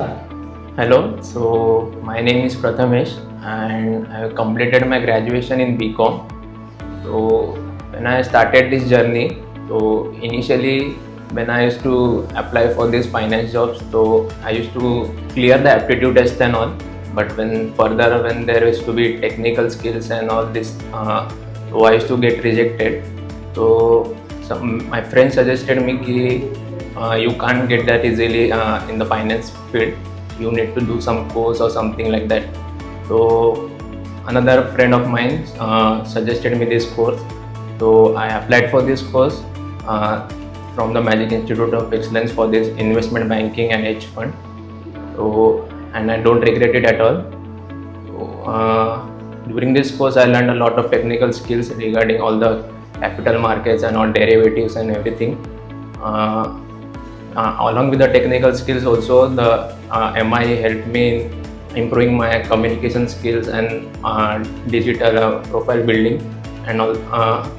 start. Hello, so my name is Prathamesh and I have completed my graduation in BCom. So when I started this journey, so initially when I used to apply for these finance jobs, so I used to clear the aptitude test and all. But when there used to be technical skills and all this, so I used to get rejected. So my friend suggested me ki you can't get that easily in the finance field. You need to do some course or something like that. So another friend of mine suggested me this course. So I applied for this course from the Magic Institute of Excellence for this investment banking and hedge fund. So and I don't regret it at all. So, during this course, I learned a lot of technical skills regarding all the capital markets and all derivatives and everything. Along with the technical skills, also the MI helped me in improving my communication skills and digital profile building and all.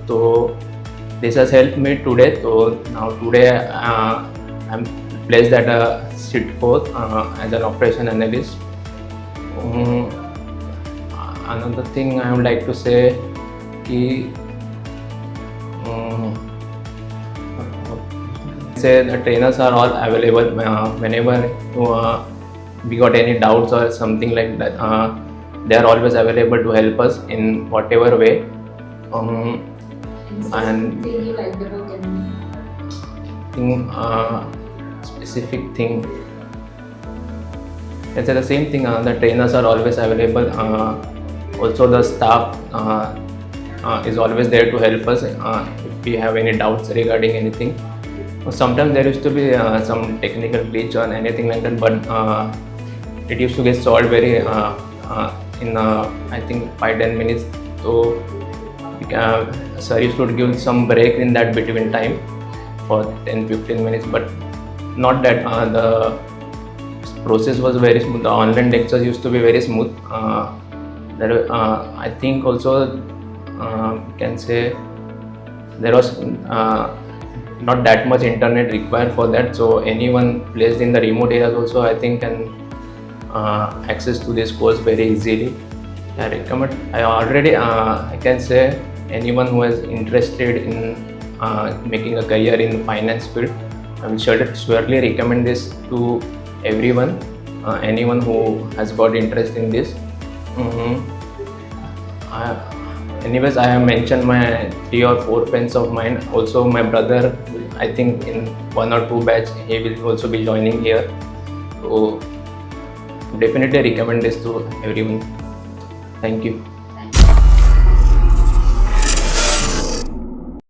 So this has helped me today. So now today I'm placed at CITCO as an operation analyst. Another thing I would like to say is the trainers are all available whenever we got any doubts or something like that. They are always available to help us in whatever way. And You like the book specific thing. It's the same thing. The trainers are always available. Also, the staff is always there to help us if we have any doubts regarding anything. Sometimes there used to be some technical glitch or anything like that, but it used to get solved very in I think 5-10 minutes. So sir used to give some break in that between time for 10-15 minutes, but not that the process was very smooth. The online lectures used to be very smooth. I think also can say there was not that much internet required for that, so anyone placed in the remote areas also I think can access to this course very easily. I recommend. I can say anyone who is interested in making a career in finance field, I will surely recommend this to everyone. Anyone who has got interest in this. Anyways, I have mentioned my 3 or 4 friends of mine. Also, my brother, I think in 1 or 2 batch, he will also be joining here. So, definitely recommend this to everyone. Thank you.